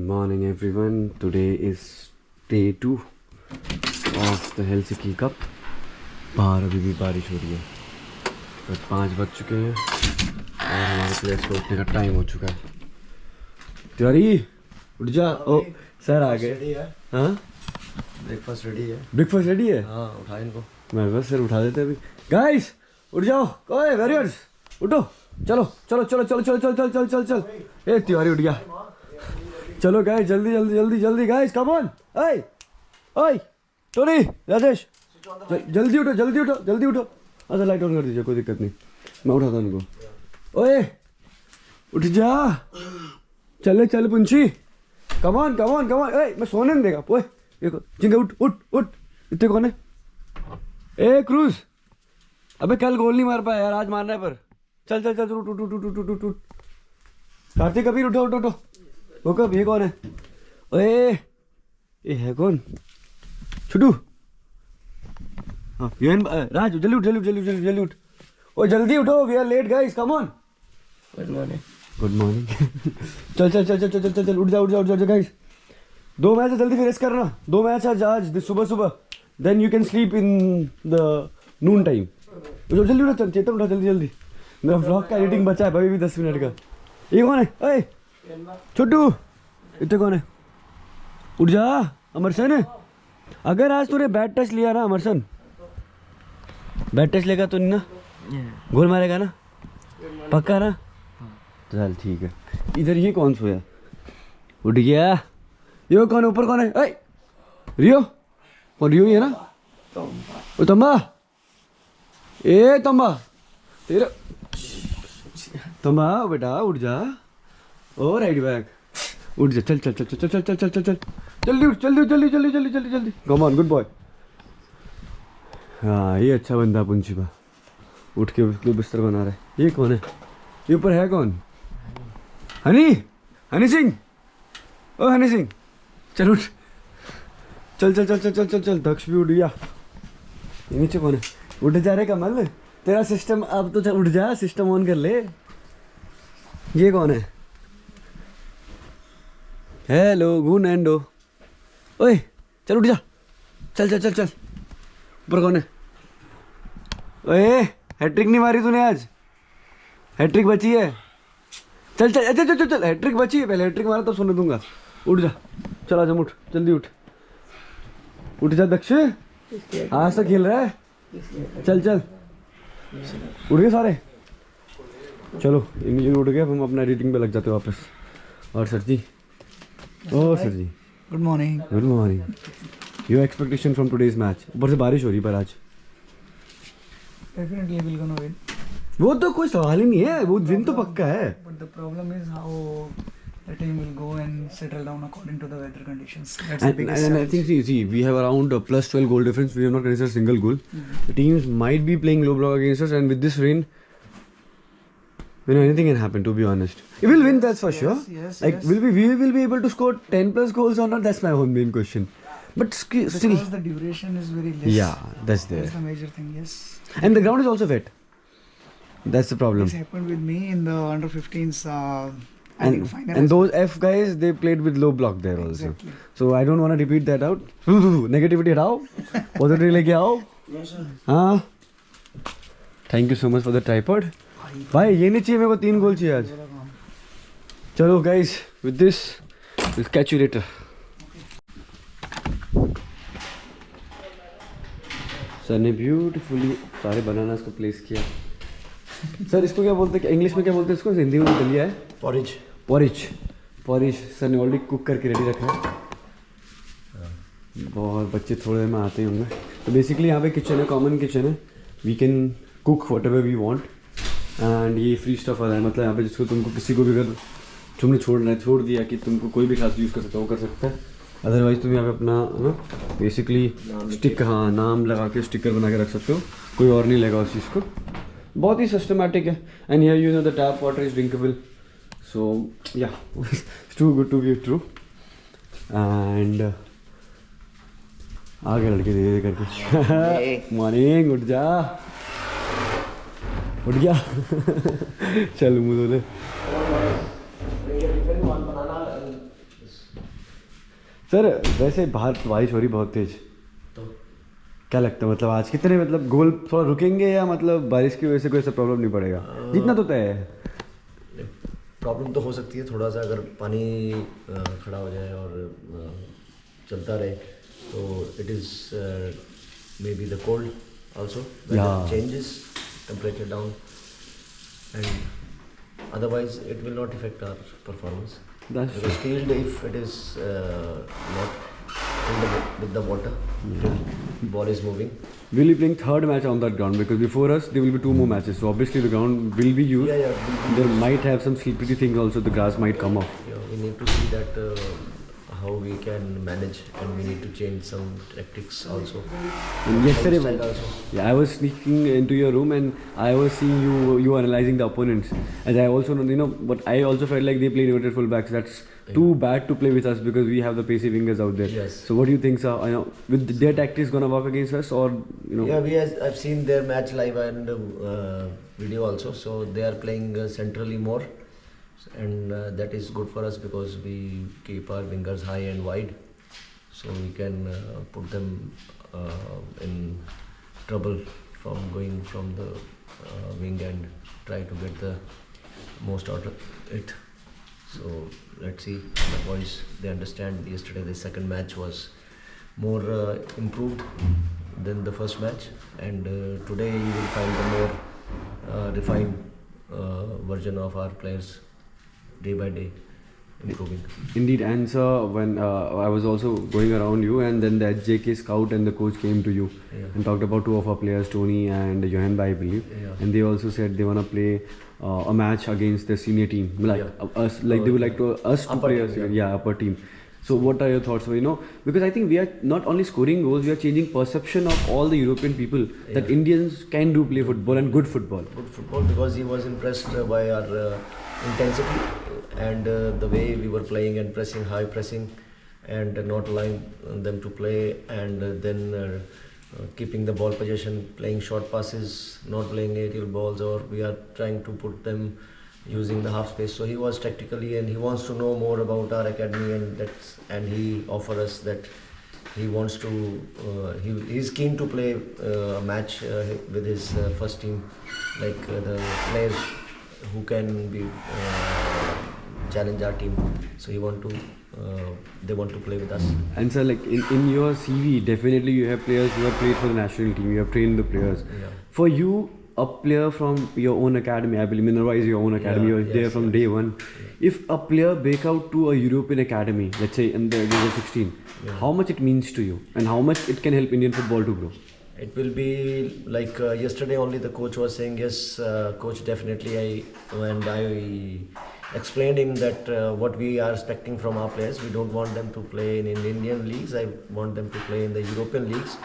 morning everyone. Today is day 2 of the Helsinki Cup. बाहर अभी भी बारिश हो रही है, बस 5 बज चुके हैं और हमारे प्लेयर्स को उठने का टाइम हो चुका है. तिवारी उठ जा. ओ सर आ गए. हाँ ब्रेकफास्ट रेडी है. ब्रेकफास्ट रेडी है. हाँ उठा इनको. मैं बस सर उठा देते अभी. गाइस उठ जाओ. ओए वॉरियर्स उठो. चलो चलो चलो चलो चलो चल चल चल चल चल. ए तिवारी उठ गया. चलो गाइस जल्दी जल्दी जल्दी जल्दी गाइस कम ऑन. ओए ओए टोनी राजेश जल्दी उठो जल्दी उठो जल्दी उठो. अच्छा लाइट ऑन कर दीजिए, कोई दिक्कत नहीं, मैं उठाता हूँ उनको. ओए उठ जा. चले चल पुंछी. Come on come on come on. ए मैं सोने नहीं देगा. ओए जिंगे उठ उठ उठ. इतने कौन है? ए क्रूज. अबे कल गोल नहीं मार पाया यार, आज मारना है पर. चल चल चल उठ उठ उठ उठ उठ उठ उठ. कार्तिक कबीर उठो उठो उठो. वो कब ये कौन है? ओए ये है कौन? छुटू. हाँ राज जल्दी उठ जल्दी जल्दी जल्दी जल्दी उठ. ओ जल्दी उठो, we are late guys, come on. Good morning. Good morning. चल चल चल चल चल चल चल उठ जा उठ जा उठ जा गाइस. 2 मैच है, जल्दी फिर रेस्ट करना. 2 मैच आज आज सुबह सुबह. Then you can sleep in the noon time. जल्दी उठो चेतन उठा जल्दी जल्दी. मेरा व्लॉग का एडिटिंग बचा है अभी भी 10 मिनट का. ये कौन है? ओए छोटू इतने कौन है? उठ जा अमरसन. अगर आज तूने बैट टच लिया ना अमरसन, बैट टच लेगा तो नहीं ना गोल मारेगा ना? पक्का ना? चल ठीक है. इधर ये कौन सोया? उठ गया. यो कौन ऊपर कौन है? ओए रियो. और रियो ही है ना? ओ तंबा. ए तंबा तेरा तंबा बेटा उठ जा. ओ राइट बैक उठ जा. चल चल चल चल चल चल चल चल चल जल्दी उठ जल्दी जल्दी जल्दी जल्दी जल्दी जल्दी. कम ऑन गुड बॉय. हाँ ये अच्छा बंदा पुंछिपा. उठ के उसको बिस्तर बना रहा है. ये कौन है? ये ऊपर है कौन? हनी. हनी सिंह. ओ हनी सिंह चल उठ. चल चल चल चल चल चल चल. दक्ष भी उठ गया. ये नीचे कौन है? उठ जा रहे कमल. तेरा सिस्टम अब तो उठ जा, सिस्टम ऑन कर ले. ये कौन है? हेलो गुन एंडो. ओए चल उठ जा. चल चल चल चल. ऊपर कौन है? ओए हैट्रिक नहीं मारी तूने आज? हैट्रिक बची है. चल चल चल चल चल. हैट्रिक बची है, पहले हैट्रिक मारा तब सोने दूंगा. उठ जा. चल आजा उठ जल्दी उठ. उठ जा दक्ष, आज तक खेल रहा है. चल चल उठ गए सारे. चलो इमीडिएट उठ गए. हम अपना एडिटिंग पे लग जाते वापस. और सर जी. ओ sir ji good morning. Good morning. Your expectation from today's match. ऊपर से बारिश हो रही पर आज. Definitely will gonna win. वो तो कोई सवाल ही नहीं है, वो विन तो पक्का है. But the problem is how the team will go and settle down according to the weather conditions. That's the biggest And I challenge. think see we have around plus 12 goal difference. We have not registered a single goal. The teams might be playing low block against us, and with this rain, anything can happen. To be honest, we will win. That's for sure. Yes, Like yes. we will be able to score 10 plus goals or not? That's my own main question. But still, Because the duration is very less. yeah, that's there. That's the major thing. Yes. And the ground is also wet. That's the problem. This happened with me in the under 15s. I think final. And those F guys, they played with low block there Exactly. also. So I don't want to repeat that out. Negativity hटाओ, positivity लेके आओ. हाँ. Thank you so much for the tripod. भाई ये नहीं चाहिए मेरे को, 3 गोल चाहिए आज. चलो guys, with this, we'll catch you later. Sir ने ब्यूटीफुली सारे बनानास को प्लेस किया. सर इसको क्या बोलते हैं, इंग्लिश में क्या बोलते हैं इसको? हिंदी में दलिया है. Porridge. पॉरिज. पॉरिज सर ने ऑलरेडी कुक करके रेडी रखा है. बहुत बच्चे थोड़े में आते ही होंगे. तो बेसिकली यहाँ पे किचन है, कॉमन किचन है. We can cook whatever we want. And ये फ्री स्टफ आ रहा है, मतलब यहाँ पे जिसको तुमको किसी को भी अगर तुमने छोड़ दिया कि तुमको कोई भी खास यूज़ कर सकता है वो कर सकता है. अदरवाइज़ तुम यहाँ पे अपना ना बेसिकली स्टिक, हाँ नाम लगा के स्टिकर बना के रख सकते हो. कोई और नहीं लेगा उस चीज़ को. बहुत ही सिस्टमेटिक है. And here you know the tap water is drinkable. So yeah, it's too good to be true. And आगे लड़के धीरे धीरे करके. मॉर्निंग उठ जा. उठ गया. चल मुँह धो ले. सर वैसे बाहर बारिश हो रही बहुत तेज, तो क्या लगता है मतलब आज कितने मतलब गोल थोड़ा रुकेंगे या मतलब बारिश की वजह से कोई ऐसा प्रॉब्लम नहीं पड़ेगा? जितना तो तय है। प्रॉब्लम तो हो सकती है थोड़ा सा, अगर पानी खड़ा हो जाए और चलता रहे तो it is may be the cold also Yeah. Changes temperature down and otherwise it will not affect our performance. That's Because field, if it is not filled with the water, till ball is moving. We'll be playing third match on that ground because before us there will be 2 more matches. So obviously the ground will be used. Yeah. There might have some slippery things also. The grass might come off. Yeah, we need to see that how we can manage, and we need to change some tactics also. And yesterday, Style also. yeah, I was sneaking into your room and I was seeing you analyzing the opponents. As I also know, but I also felt like they play inverted fullbacks. That's too bad to play with us because we have the pacey wingers out there. Yes. So what do you think, sir? With their tactics gonna work against us, or Yeah, I've seen their match live and video also. So they are playing centrally more, and that is good for us because we keep our wingers high and wide, so we can put them in trouble from going from the wing and try to get the most out of it. So let's see, the boys, they understand. Yesterday the second match was more improved than the first match, and today you will find a more refined version of our players, day by day improving. Indeed, and sir, when I was also going around you, and then the JK scout and the coach came to you and talked about 2 of our players, Tony and Johan, I believe, and they also said they wanna play a match against the senior team, like us, like they would like to us to Upper play team, us, upper team. So what are your thoughts? Because I think we are not only scoring goals, we are changing perception of all the European people that Indians can do play football and good football. Good football, because he was impressed by our intensity and the way we were playing and pressing, high pressing, and not allowing them to play, and then keeping the ball possession, playing short passes, not playing aerial balls, or we are trying to put them using the half space. So he was tactically, and he wants to know more about our academy, and he offered us that he wants to he is keen to play a match with his first team, like the players who can be challenge our team. So they want to play with us. And sir, like in your CV, definitely you have players who have played for the national team. You have trained the players. For you, a player from your own academy, I believe Minerva is your own academy. You're there from day one. If a player break out to a European academy, let's say in the age of 16, how much it means to you, and how much it can help Indian football to grow? It will be like yesterday only the coach was saying, yes, coach, definitely. I explained him that what we are expecting from our players. We don't want them to play in Indian leagues. I want them to play in the European leagues.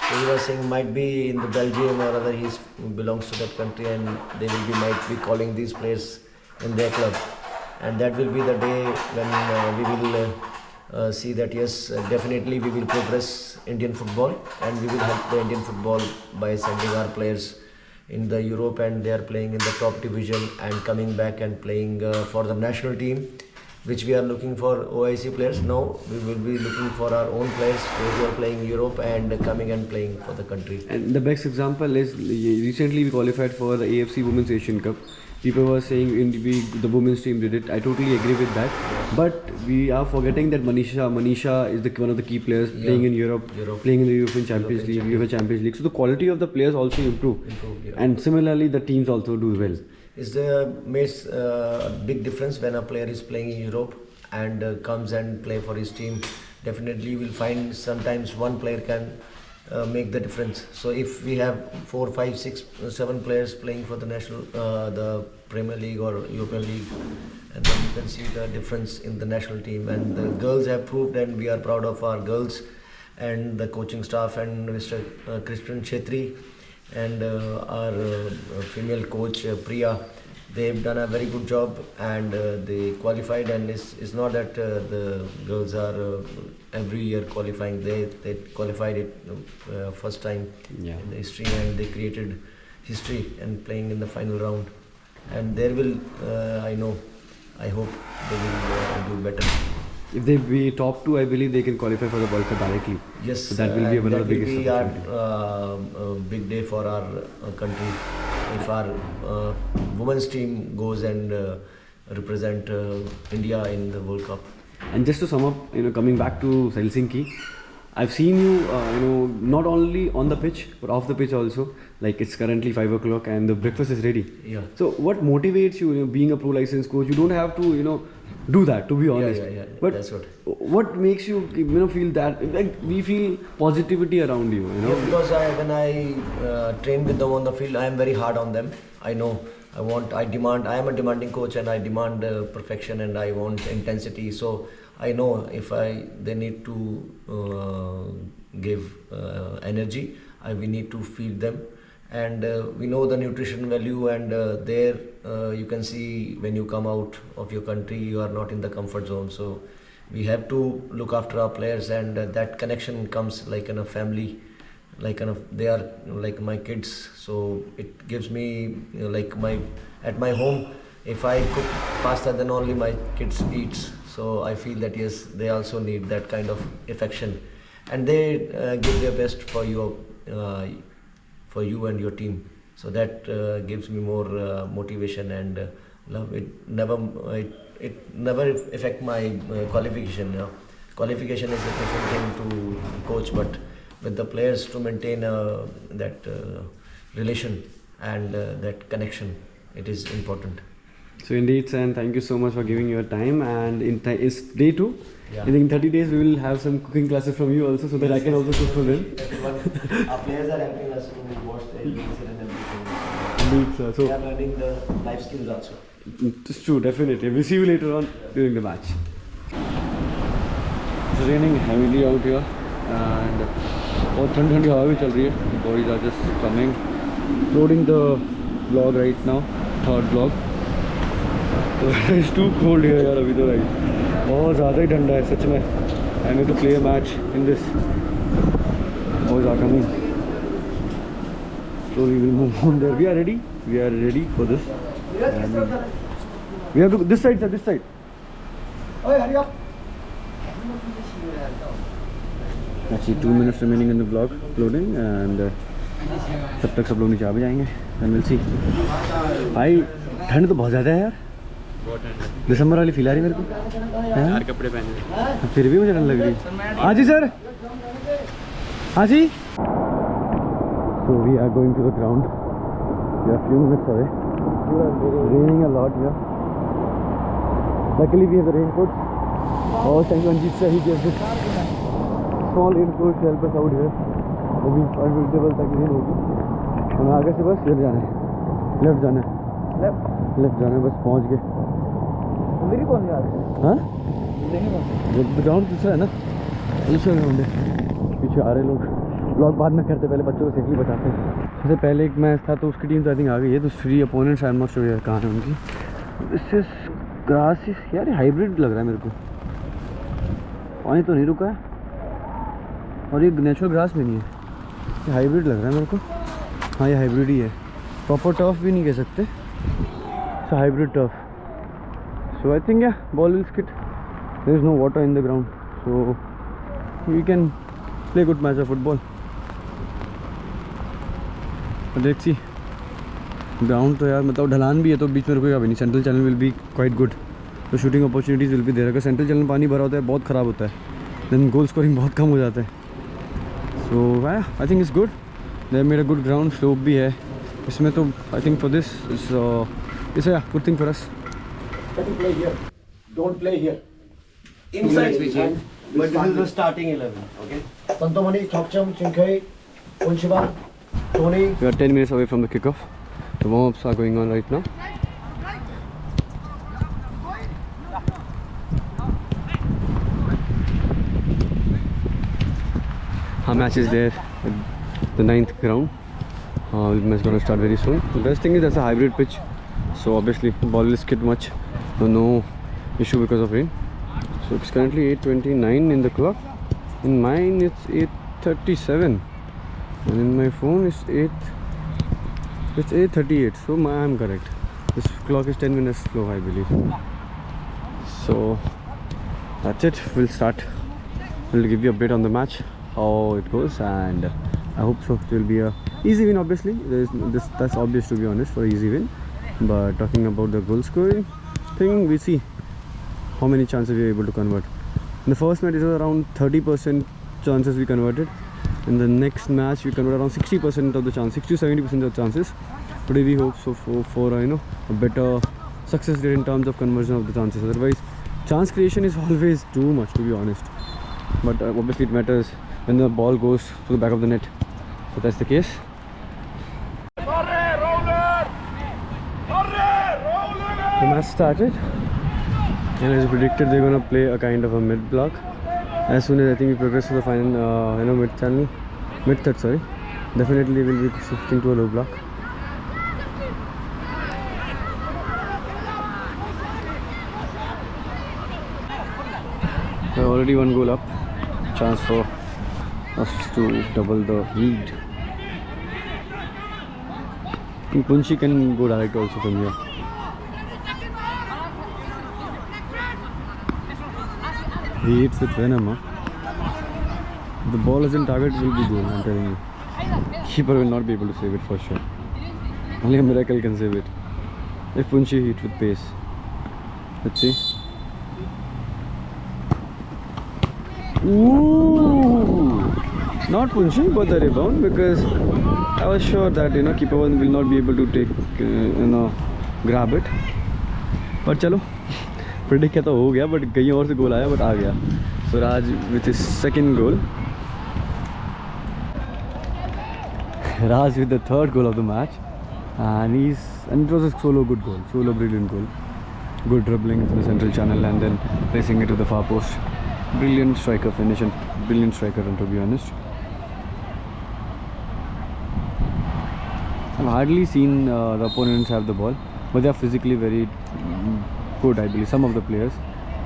So he was saying might be in the Belgium or other, he belongs to that country, and they might be calling these players in their club. And that will be the day when we will see that yes, definitely we will progress Indian football, and we will help the Indian football by sending our players in the Europe, and they are playing in the top division and coming back and playing for the national team, which we are looking for OIC players. Now we will be looking for our own players who are playing Europe and coming and playing for the country. And the best example is recently we qualified for the AFC Women's Asian Cup. People were saying the women's team did it. I totally agree with that. But we are forgetting that Manisha is one of the key players playing in Europe, playing in the European Champions League, UEFA Champions League. So the quality of the players also improve. And similarly, the teams also do well. Makes a big difference when a player is playing in Europe and comes and play for his team. Definitely you will find sometimes one player can make the difference. So if we have 4, 5, 6, 7 players playing for the the Premier League or European League, and then you can see the difference in the national team. And the girls have proved, and we are proud of our girls and the coaching staff and Mr. Christian Chetri and our female coach Priya. They've done a very good job, and they qualified. And it's not that the girls are every year qualifying. They qualified it first time in the history, and they created history and playing in the final round. And there will I hope they will do better. if they be top 2, I believe they can qualify for the World Cup directly. Yes, So that will be and one of that the will biggest be our opportunity. big day for our country if our women's team goes and represent India in the World Cup. And just to sum up, coming back to Helsinki, I've seen you, not only on the pitch but off the pitch also. Like it's currently 5 o'clock and the breakfast is ready. Yeah. So what motivates you, being a pro license coach? You don't have to, do that, to be honest. Yeah. But That's what makes you, feel that? Like we feel positivity around you, Yeah, because when I train with them on the field, I am very hard on them. I know I am a demanding coach and I demand perfection and I want intensity. So I know if they need to give energy, we need to feed them. And we know the nutrition value, and there you can see when you come out of your country, you are not in the comfort zone. So we have to look after our players, and that connection comes like in a family. They are like my kids, so it gives me at my home, if I cook pasta, then only my kids eats. So I feel that yes, they also need that kind of affection, and they give their best for you and your team. So that gives me more motivation and love. It never affect my qualification. Qualification is a different thing to coach, but with the players, to maintain that relation and that connection, it is important. So indeed, and thank you so much for giving your time. And it's day 2. Yeah. I think in 30 days we will have some cooking classes from you also, so that I can also cook for them. Our players are helping us to watch the elites and everything. Indeed, sir. We So are learning the life skills also. it's true, definitely. We'll see you later on during the match. It's raining heavily out here, and बहुत ठंडी हवा भी चल रही है. The boys are just coming, loading the vlog right now, 3rd vlog. It's too cold here यार अभी तो right. बहुत ज़्यादा ही ठंडा है सच में. I need to play a match in this. Boys are coming. Slowly we'll move on there. We are ready. We are ready for this. And we have to go this side, sir. This side. Hey, hurry up. Actually 2 minutes remaining in the vlog uploading, and तब तक सब लोग नीचे आ भी जाएंगे. Then we'll see. भाई ठंड तो बहुत ज़्यादा है यार. दिसंबर वाली फील आ रही मेरे को यार. कपड़े पहने फिर भी मुझे ठंड लग रही है. हाँ जी सर. हाँ जी. So we are going to the ground. We are few minutes away. Raining a lot here. Luckily we have the raincoats. Oh, thank you Anjit sir, he gave this small raincoat to help us out here. अभी invisible तक rain होगी. हमें आगे से बस इधर जाना है, लेफ्ट जाना है, लेफ्ट जाना है, बस पहुंच गए. मेरी कौन जा रहा है? हाँ ग्राउंड दूसरा है ना, दूसरा ग्राउंड है. पीछे आ रहे लोग. ब्लॉग बाद में करते, पहले बच्चों को सेफली बताते हैं. जैसे पहले एक मैच था तो उसकी टीम तो आई थिंक आ गई है. तो 3 opponents I am not sure कहाँ है उनकी. दिस इज ग्रास यार, हाइब्रिड लग रहा है मेरे को. पानी तो नहीं रुका है और ये नेचुरल ग्रास भी नहीं है, ये हाइब्रिड लग रहा है मेरे को. हाँ ये हाइब्रिड ही है, प्रॉपर टर्फ भी नहीं कह सकते. So hybrid turf. So I think या ball will skid. There is no water in the ground, so we can play good match of football. Let's see. Ground तो यार मतलब ढलान भी है तो बीच में रुकेगा भी नहीं. Central channel will be quite good, तो shooting opportunities will be there. अगर सेंट्रल चैनल पानी भरा होता है बहुत ख़राब होता है, देन गोल स्कोरिंग बहुत कम हो जाता है. So I think it's good. They made a good ground. Slope भी है इसमें, तो I think for this it's a good thing for us. Don't play here. Inside, but this is the starting 11. Okay. Santomani, Chokcham, Chinkai, Unshiban, Tony. We are 10 minutes away from the kickoff. The warm-ups are going on right now. Our match is there at the 9th ground. The match is going to start very soon. The best thing is that's a hybrid pitch, so obviously the ball will skid much. So no issue because of rain. So it's currently 8:29 in the clock. In mine it's 8:37, and in my phone it's 8:38. So I'm correct. This clock is 10 minutes slow, I believe. So that's it. We'll start. We'll give you update on the match, how it goes, and I hope so. It will be a easy win. Obviously, that's obvious, to be honest, for easy win. But talking about the goal scoring thing, we see how many chances we are able to convert. In the first match, it was around 30% chances we converted. In the next match, we converted around 60% of the chance, 60 to 70% of the chances. Today we hope so for a better success rate in terms of conversion of the chances. Otherwise, chance creation is always too much, to be honest. But obviously it matters when the ball goes to the back of the net. So that's the case. The match started, and as predicted, they're gonna play a kind of a mid block. As soon as I think we progress to the final, mid third, sorry, definitely we'll be shifting to a low block. Already one goal up, chance for us to double the lead. I think Punchi can go direct also from here. He hits with venom. The ball is in target, will be goal, I'm telling you. Keeper will not be able to save it for sure. Only a miracle can save it. If Punchi hit with pace. Let's see. Ooh! Not Punchi, but the rebound, because I was sure that keeper will not be able to take grab it. But chalo, predict किया तो हो गया, but कहीं और से गोल आया, but आ गया. So Raj with his second goal. Raj with the third goal of the match, and it was a solo good goal, solo brilliant goal. Good dribbling into the central channel and then placing it to the far post. Brilliant striker finish and brilliant striker run, to be honest. I've hardly seen the opponents have the ball, but they are physically very good, I believe. Some of the players,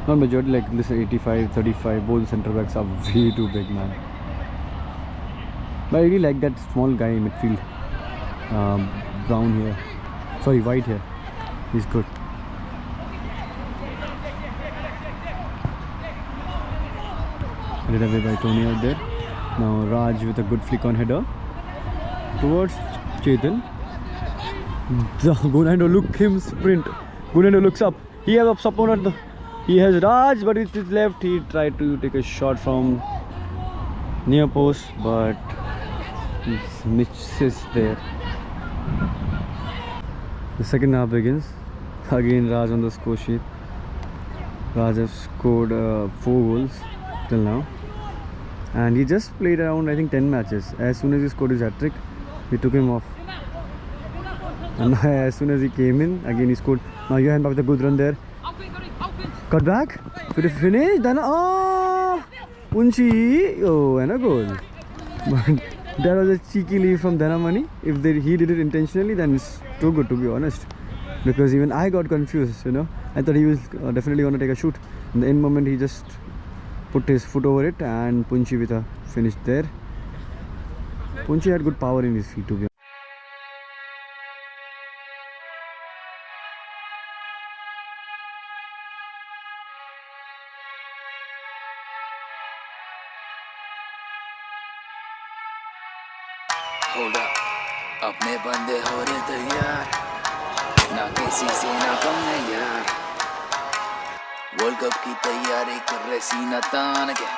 not majority, like this 85, 35, both center backs are way too big, man. But I really like that small guy in midfield, brown here, sorry, white here. He's good. Headed away by Tony out there. Now Raj with a good flick on header towards Chetan. Gunaindo, look him sprint. Gunaindo looks up. He has opponent. He has Raj, but with his left he tried to take a shot from near post, but he misses there. The second half begins. Again Raj on the score sheet. Raj has scored 4 goals till now, and he just played around, I think, 10 matches. As soon as he scored his hat-trick, we took him off, and as soon as he came in, again he scored. Now Johan with a good run there. Cut back. Could he finish? Then Punchi, and a goal. But that was a cheeky leave from Dhanamani. If he did it intentionally, then it's too good, to be honest. Because even I got confused, I thought he was definitely going to take a shoot. In the end moment, he just put his foot over it, and Punchi with a finish there. Punchi had good power in his feet, to be honest. Hold up, अपने बंदे हो रहे तैयार, ना किसी से ना कम है यार. वर्ल्ड कप की तैयारी कर रहे सीना तान के.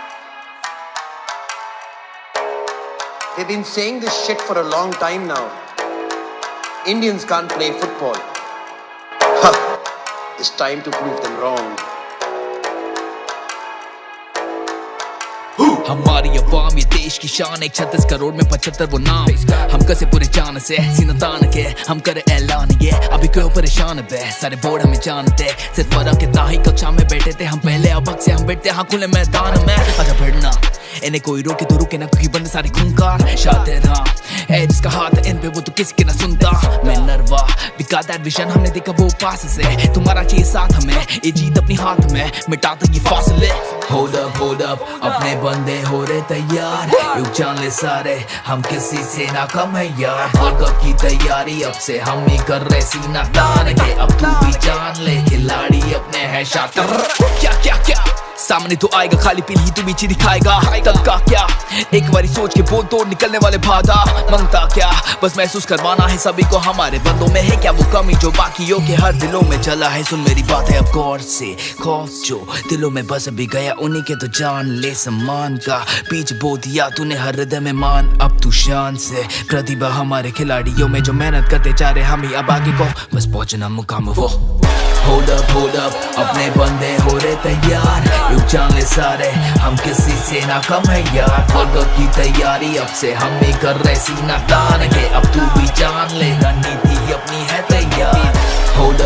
They've been saying this shit for a long time now. Indians can't play football. Ha! It's time to prove them wrong. हमारी अवाम ये देश की शान, 136 करोड़ में 75 वो नाम. हम कसे पूरे जान से सीना तान के हम करे ऐलान, ये अभी क्यों परेशान बे, सारे बोर्ड हमें जानते. सिर्फ फर्क इतना ही कक्षा में बैठे थे हम पहले, अब से हम बैठते हाँ खुले मैदान में. आजा भिड़ना इन्हें कोई रोके तो रुके ना, क्योंकि बंदे सारे खूंखार शातिर. हाँ ए जिसका हाथ इन पे वो तो किसी के ना सुनता. Minerva we got that vision, हमने देखा वो पास से. तुम्हारा चाहिए साथ हमें, ये जीत अपनी हाथ में मिटाता ये फासले. Hold up, अपने बंदे हो रहे तैयार, युग जान ले सारे हम किसी से ना कम है यार. वर्ल्ड कप की तैयारी अब से हम ही कर रहे सीना तान के. अब तू भी जान ले खिलाड़ी अपने है शातिर. क्या सामने तो आएगा खाली पीली ही तू बीच दिखाएगा तब का क्या एक बारी सोच के बोल तोड़ निकलने वाले भागा मांगता क्या बस महसूस करवाना है सभी को हमारे बंदों में है क्या वो कमी जो बाकियों के हर दिलों में चला है सुन मेरी बात है अब गौर से खौफ जो दिलों में बस भी गया उन्हीं के तो जान ले सम्मान का बीच बो दिया तूने हर हृदय में मान अब तू शान से प्रतिभा हमारे खिलाड़ियों में जो मेहनत करते जा रहे हम ही अब आगे को बस पहुंचना मुकाम वो Hold up, अपने बंदे हो रहे तैयार युग जान ले सारे हम किसी से ना कम है यार वर्ल्ड कप की तैयारी अब से हम ही कर रहे सीना तान के अब तू भी जान ले रणनीति अपनी है तैयार Hold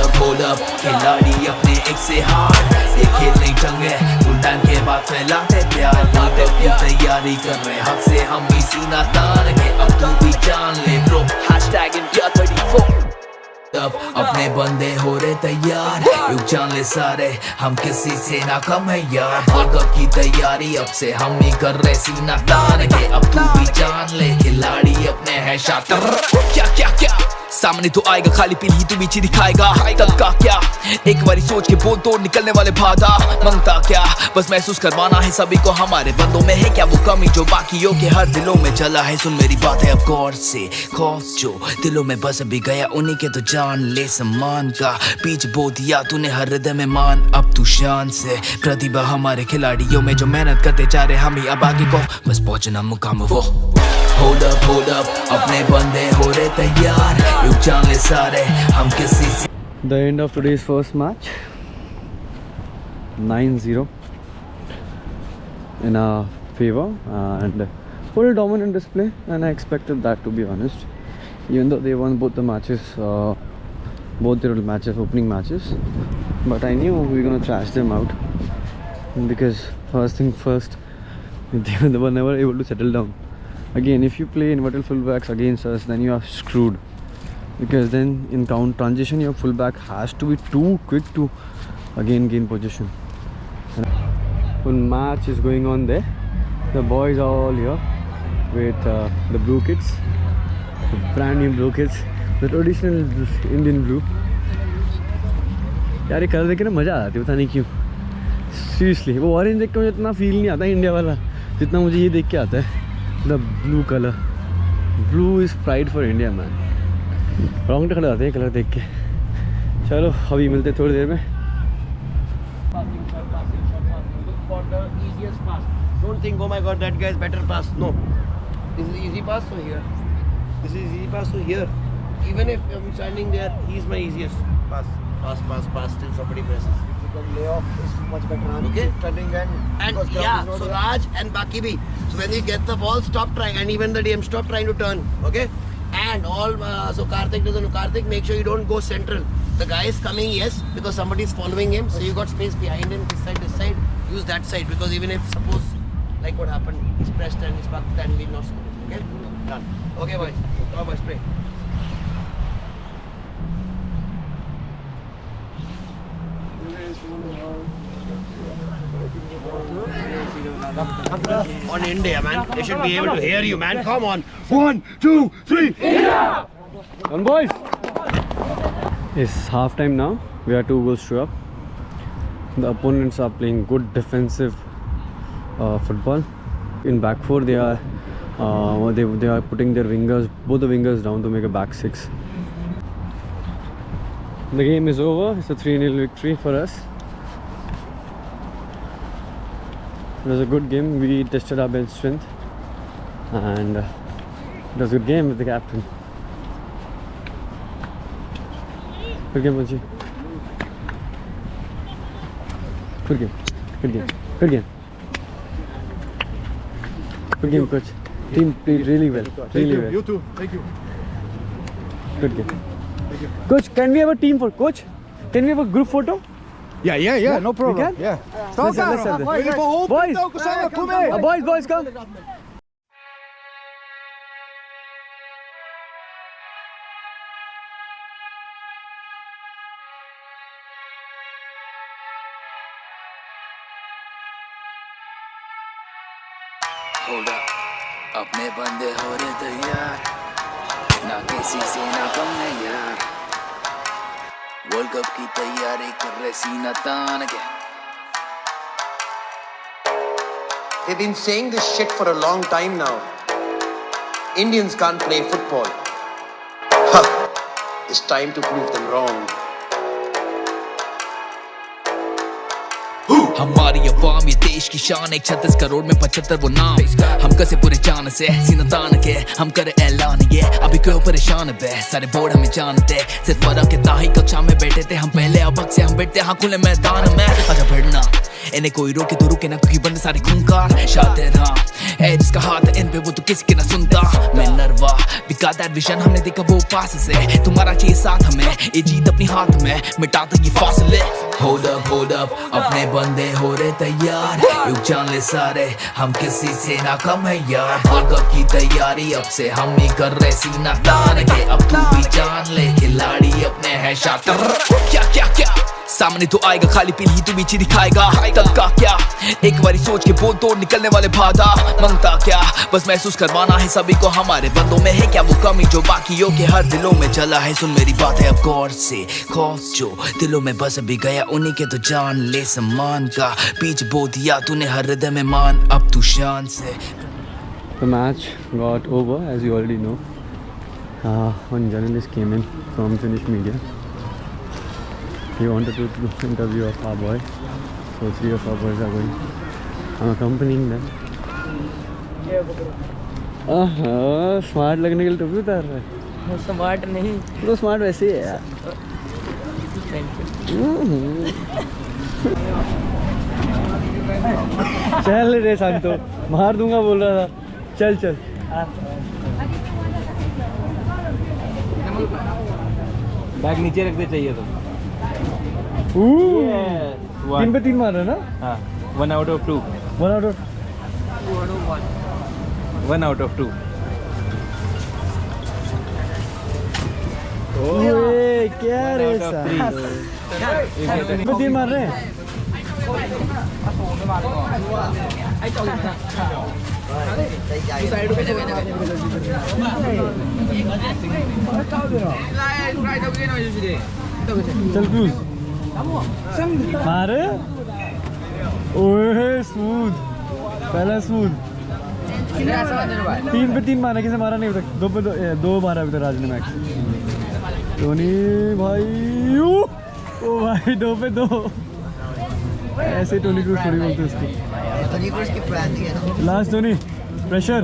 up, खिलाड़ी अपने एक से हार ये खेल नहीं चंगे फुल टाइम के बाद फैलाते प्यार वर्ल्ड कप की तैयारी कर रहे हक से हम ही सीना तान के अब तू भी जान ले ब्रो #India34 अपने बंदे हो रहे तैयार युग जान ले सारे हम किसी से ना कम है यार वर्ल्ड कप की तैयारी अब से हम ही कर रहे सीना तान के अब तू भी जान ले खिलाड़ी अपने है शातिर क्या सामने तो आएगा खाली पीली ही तू बीच दिखाएगा तब का क्या एक बारी सोच के बोल तोड़ निकलने वाले भागा मांगता क्या बस महसूस करवाना है सभी को हमारे बंदों में है क्या वो कमी जो बाकियों के हर दिलों में चला है सुन मेरी बात है अब गौर से खौफ जो दिलों में बस भी गया उन्हीं के तो जान ले सम्मान का बीच बो दिया तूने हर हृदय में मान अब तू शान से प्रतिभा हमारे खिलाड़ियों में जो मेहनत करते जा रहे हम ही अब आगे को बस पहुंचना मुकाम वो Hold up, अपने बंदे हो रहे तैयार युग जान ले सारे हम किसी से The end of today's first match 9-0 in our favor and full dominant display and I expected that to be honest even though they won both the matches both their matches opening matches but I knew we were gonna trash them out because first thing first they were never able to settle down. Again, if you play inverted fullbacks against us, then you are screwed. Because then in transition, your fullback has to be too quick to again gain position. Full match is going on there. The boys are all here with the blue kits, the brand new blue kits, the traditional Indian blue. यार ये colour देख के ना मज़ा आती है पता नहीं क्यों. Seriously, वो ऑरेंज देख के मुझे इतना फील नहीं आता इंडिया वाला जितना मुझे ये देख के आता है. The blue color. Blue is pride for India, man. Wrong खड़े आते हैं कलर देख के. चलो अभी मिलते थोड़ी देर में. For the easiest pass. Don't think, oh my God, that guy is better pass. No. This is easy pass, so here. This is easy pass, so here. Even if I'm standing there, he's my easiest pass. Pass till somebody presses. Layoff is much better. Okay. Turning and yeah, so Raj and Baki bhi. So when you get the ball, stop trying, and even the DM stop trying to turn. Okay. And all so Karthik doesn't know. Karthik, make sure you don't go central. The guy is coming, yes, because somebody is following him. So you got space behind him, this side. Use that side because even if suppose like what happened, he's pressed and he's back, then we'll not score. Okay. Done. Okay, boys. Come boys, play. On India, man. They should be able to hear you, man. Come on. 1, 2, 3. India! Come on, boys. It's half time now. We are 2 goals to up. The opponents are playing good defensive football. In back four, they are putting their wingers, both the wingers down to make a back six. The game is over. It's a 3-0 victory for us. It was a good game. We tested our bench strength and it was a good game with the captain. Good game, Manchi. Good game. Good game. Good game. Good game, coach. Team played really well. Really well. You too. Thank you. Good game. Coach, can we have a team for coach? Can we have a group photo? Yeah, no problem. We can? Yeah. Let's have this. Boys, boys, come. Hold up, अपने बंदे हो रहे तैयार ना किसी से ना कम है यार वर्ल्ड कप की तैयारी कर रहे सीना तान के They've been saying this shit for a long time now. Indians can't play football. Huh. It's time to prove them wrong. हमारी अवाम ये देश की शान, 136 करोड़ में 75 वो नाम। हम कसे पूरे जान से सीना तान के हम करे ऐलान, ये अभी क्यों परेशान बे, सारे बोर्ड हमें जानते। सिर्फ फर्क इतना ही कक्षा में बैठे थे हम पहले, अब से हम बैठते हाँ खुले मैदान में। आजा भिड़ना इन्हें कोई रोके तो रुके ना, क्योंकि बंदे सारे खूंखार शातिर। हाँ है जिसका हाथ इन पे वो तो किसी के ना सुनता। Minerva we got that vision, हमने देखा वो पास से। तुम्हारा चाहिए साथ हमें, ये जीत अपनी हाथ में मिटाता ये फासले। Hold up, अपने बंदे हो रहे तैयार, युग जान ले सारे हम किसी से ना कम है यार। वर्ल्ड की तैयारी अब से हम ही कर रहे सीना तान के, अब तू भी जान ले खिलाड़ी अपने है शातिर। क्या सामने तो आएगा खाली पीली तू बीची दिखाएगा, तब का क्या एक बारी सोच के बोल तोड़ निकलने वाले भागा। मंगता क्या बस महसूस करवाना है सभी को, हमारे बंदों में है क्या वो कमी जो बाकियों के हर दिलों में जला है। सुन मेरी बात है अब गौर से, खौफ जो दिलों में बस भी गया उन्हीं के तो जान ले। सम्मान का बीच बो दिया तूने हर हृदय में मान, अब तू शान से। The match got over, as you already know. One journalist came in from Finnish media. He wanted to do an interview of our boy, so 3 of our boys are going. I'm accompanying them. Smart लगने के लिए टोपी उतार रहा है। Smart नहीं तो smart वैसे ही है यार। चल रे शांतो, मार दूंगा बोल रहा था। चल बैग नीचे रख दे चाहिए तो। 3 पे 3 मार रहा है ना। हाँ 1 out of 2 1 out of 2। ओए क्या रे साहब, 3 पे 3 मार रहे हैं। चल क्रूज मारे। ओए स्मूथ, पहला स्मूथ। 3 पे 3 मारा, किसे मारा नहीं अभी तक। 2 पे 2 मारा अभी तक राज ने मैक्स। टोनी भाई ओ भाई 2 पे 2। ऐसे टोनी क्रूज थोड़ी बोलते उसको। Last Tony pressure,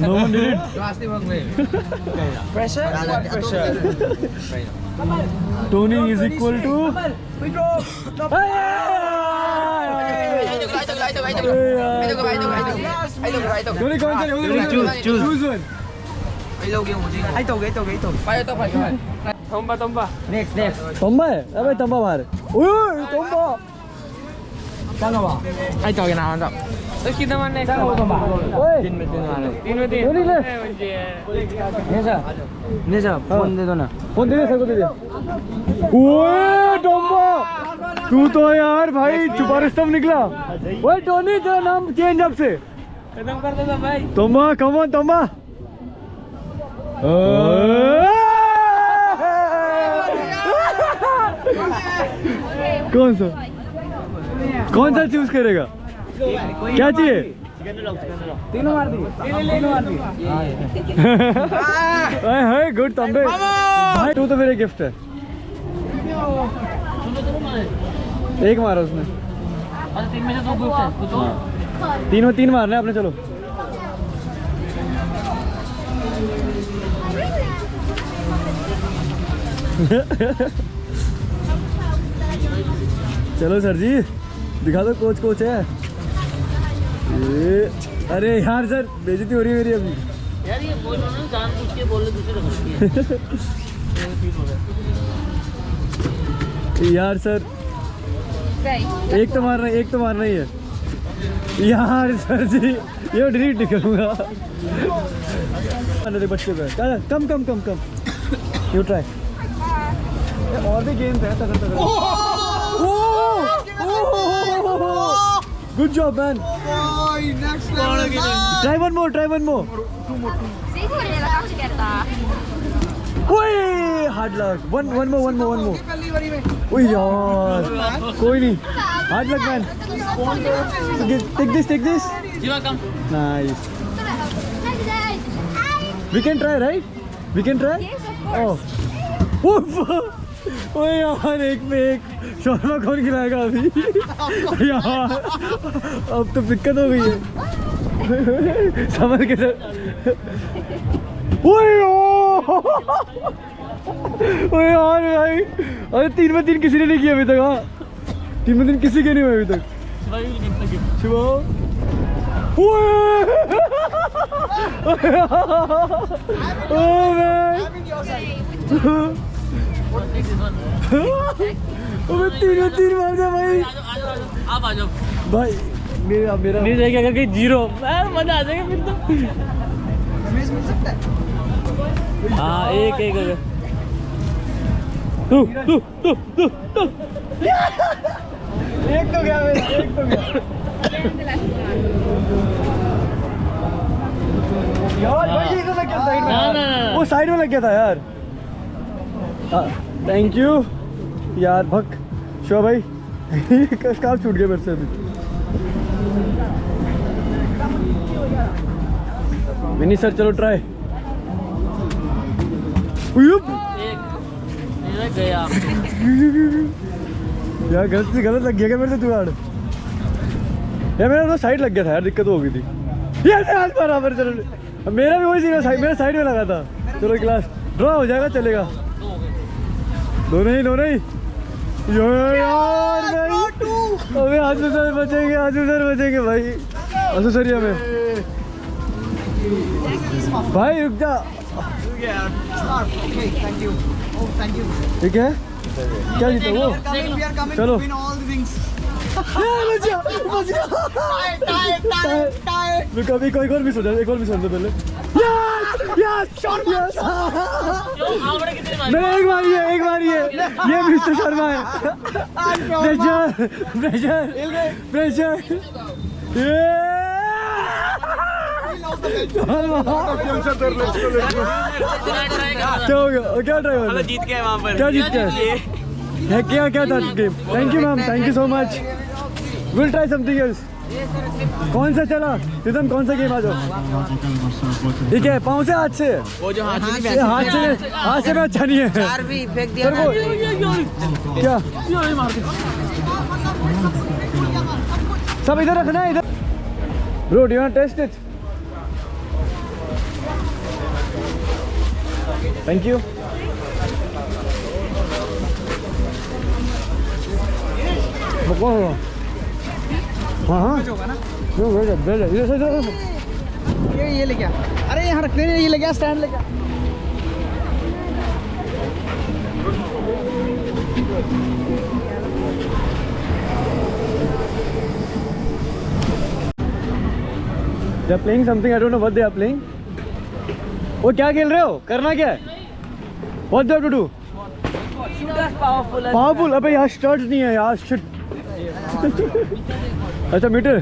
no one did it. Tony is equal to Tony. कौन सा चूज वन। तंबा नेक्स्ट तंबा है। अबे तंबा मार। ओए तंबा आई तो ना आंदा तो कितना मारने का। ओए 3 में 3 मारे, 3 में 3। टोनी ले नेजा फोन दे दो ना। फोन दे दे, सर को दे दे। ओए टंबा तू तो यार भाई छुपा रुस्तम निकला। ओए टोनी तेरा नाम चेंज अब से। खत्म कर दो भाई। तंबा कम ऑन तंबा। कौन सा चूज करेगा, क्या चाहिए। तीनों मार दी। हाय गुड तंबे भाई, तू तो मेरे गिफ्ट है। एक मारा उसने। 3 में से 2 गिफ्ट है तो 3 में 3 मारना है आपने। चलो चलो सर जी दिखा दो, कोच है। अरे यार सर बेइज्जती हो रही है मेरी अभी यार। ये बोल रहा हूं जान पूछ के बोल ले दूसरे को यार सर एक तो मारना ही है यार सर जी। ये डिलीट नहीं करूँगा। बच्चे कम यू ट्राई। और भी गेम्स है तगड़। Good job man. Try one more. Siguro nila kasi kita. ओए hard luck one more oh यार कोई नहीं hard luck man take this Jeeva come nice we can try right we can try oh ओए यार एक पे एक शोरमा कौन खिलाएगा अभी यार अब तो दिक्कत हो गई है समझ के सर ओए यार भाई अरे 3 में 3 किसी ने नहीं किया अभी तक हाँ 3 में 3 किसी के नहीं हुए अभी तक शिवा मैं 3 में 3 मार दिया भाई आप आ जाओ भाई मेरा नहीं जाएगा अगर कहीं जीरो मजा आ जाएगा फिर तो हाँ एक एक तो गया मेरा एक तो गया यार भाई ये तो लग गया साइड में ना वो साइड में लग गया था यार थैंक यू यार भक शो भाई स्कार्फ छूट गया मेरे से अभी मिनी सर चलो ट्राई एक गया यार गलत से गलत लग गया क्या मेरे से तू यार यार मेरा तो साइड लग गया था यार दिक्कत हो गई थी यार हाथ बराबर चलो मेरा भी वही सीन है मेरा साइड में लगा था चलो क्लास ड्रॉ हो जाएगा चलेगा दो नहीं यार भाई अबे आजू सर बचेंगे भाई आजू सर हमें भाई रुक जा ठीक है क्या जीता वो चलो कभी कोई और मिस हो जाए एक और मिस हो जाए पहले मैंने एक बार ये मिस्टर शर्मा है प्रेशर क्या हो गया क्या ट्राई हुआ जीत गए वहाँ पर क्या जीत गए क्या था game thank you ma'am thank you so much will try something else कौन सा चला रिदम कौन सा गेम आ जाओ ठीक है पाँव से हाथ से वो जो हाथ से में अच्छा नहीं है फेंक दिया क्या सब इधर रखना है इधर bro do you want taste it thank you हाँ ये ले गया अरे यहाँ रखने ये ले गया स्टैंड ले गया They are playing something. I don't know what they are playing. वो क्या खेल रहे हो? करना क्या है? What do you have to do? Powerful. अबे यहाँ स्टार्ट नहीं है यार. Shit. अच्छा मीटर.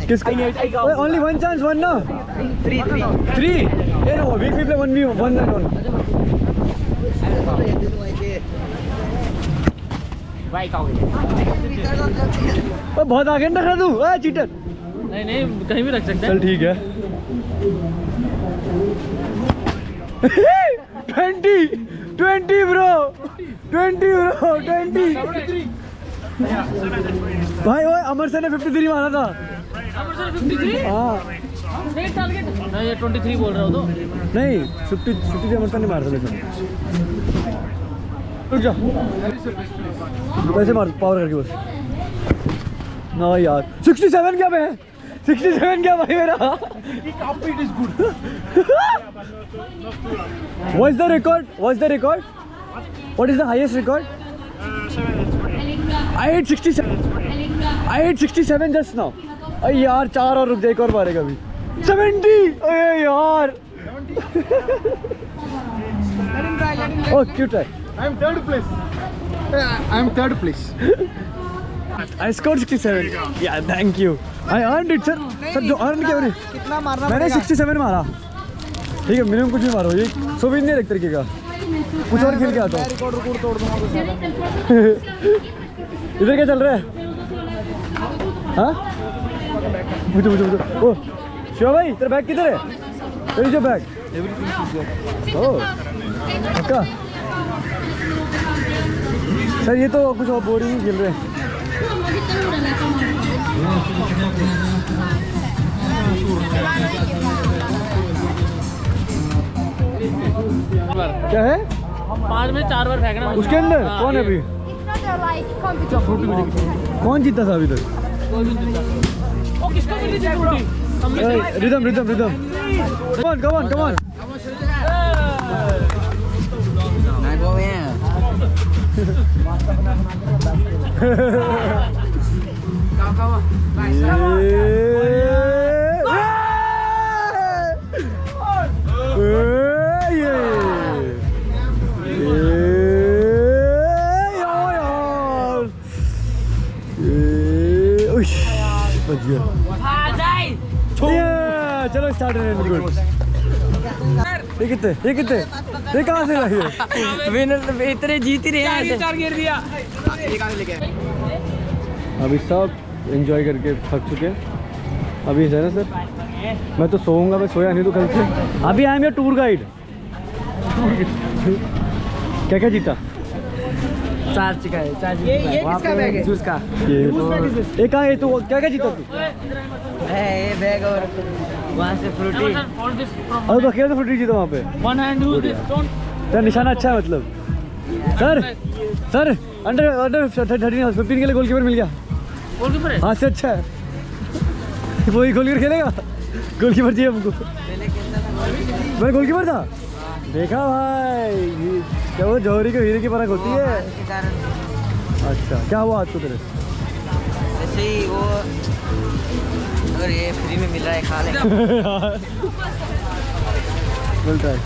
किसका? Only one chance, one ना. Three. Yeah, no. We play 1v1 and 1. बहुत आगे न रखा तू चीटर नहीं कहीं भी रख सकते हैं चल ठीक है 20 ब्रो 20 भाई वो अमर सर ने 53 मारा था हाँ नहीं ये 23 बोल रहा हो तो नहीं 50 अमर सर ने मारा था रुक जा वैसे मार पावर करके बस ना यार 67 क्या मैं 67 क्या भाई मेरा What's the record? What is the highest record? I hit 67 just now. अरे यार 4 और रुक जा एक और मारेगा अभी 70 अरे यार Oh cute try I'm third place. I scored 67. Yeah, thank you. I earned it, sir. Sir जो earn किया मैंने कितना मारना मैंने 67 मारा ठीक है मिनिमम कुछ भी मारो, ये सोविन नहीं एक तरीके का, कुछ और खेल के आता हूँ। इधर क्या चल रहा है? हाँ मुझे ओ शिवा भाई तेरा बैग किधर है? तेरी जो बैग ओह पक्का सर, ये तो कुछ और बोरिंग खेल रहे हैं। क्या है? 5 में 4 बार फेंकना उसके अंदर कौन है अभी? कौन जीता था अभी तक? ओ किसको मिली थी Frooti? Rhythm Rhythm Rhythm come on come on चलो स्टार्ट है। ये कितने ये कहाँ से रही है? विनर इतने जीत ही रहे हैं, 4 गिर दिया। अभी सब एंजॉय करके थक चुके हैं। अभी है ना सर, मैं तो सोऊंगा, मैं सोया नहीं तो कल से। अभी I am your tour guide. क्या क्या जीता? 4 चिका है, 4 ये किसका बैग है? जूस का। ये तो एक कहाँ है? तो क्या क्या जीता तू? है ये बैग और वहाँ से फ्रूटी। अरे तो अकेले तो फ्रूटी जीता वहाँ पे। One hand do this, don't. तेरा निशाना अच्छा है मतलब। सर अंडर अंडर 13-15 के लिए गोलकीपर मिल गया। गोलकीपर है? हाँ से अच्छा है। वही गोलकीपर खेलेगा, गोलकीपर चाहिए हमको। मैं गोलकीपर था, देखा भाई क्या वो जौहरी के हीरे की परख होती है। अच्छा क्या हुआ आज को तेरे? ऐसे ही वो अगर ये फ्री में मिल रहा है खा ले। मिलता है।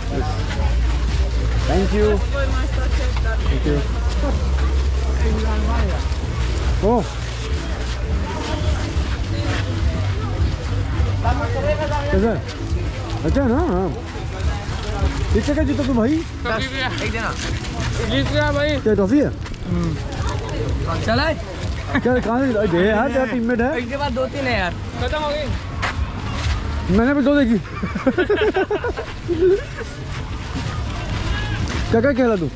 Thank you thank you. ओह कैसा? अच्छा ना। हाँ ये क्या जीता तू भाई? एक देना जीत गया भाई। क्या टॉफी है? चला क्या कहाँ से दे यार, तेरा टीममेट है। एक के बाद 2-3 है यार, खत्म हो गई। मैंने भी 2 देखी। क्या क्या खेला तू?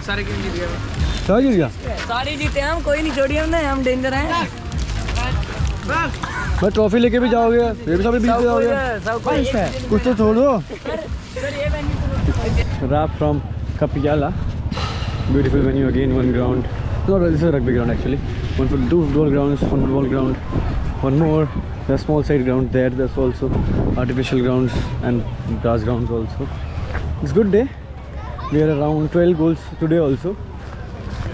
सारे गेम जीत गया। क्या जीत गया? सारे जीते हम, कोई नहीं छोड़ी हमने, हम डेंजर हैं। मैं ट्रॉफी लेके भी जाओगे, ये भी सब बीच जाओगे। सब कुछ कुछ तो छोड़ दो। Rap from Kapiyala, beautiful venue again, one ground. No, this is a rugby ground actually. Two football grounds, one football ground, one more. There's small side ground there. There's also artificial grounds and grass grounds also. It's good day. We are around 12 goals today also.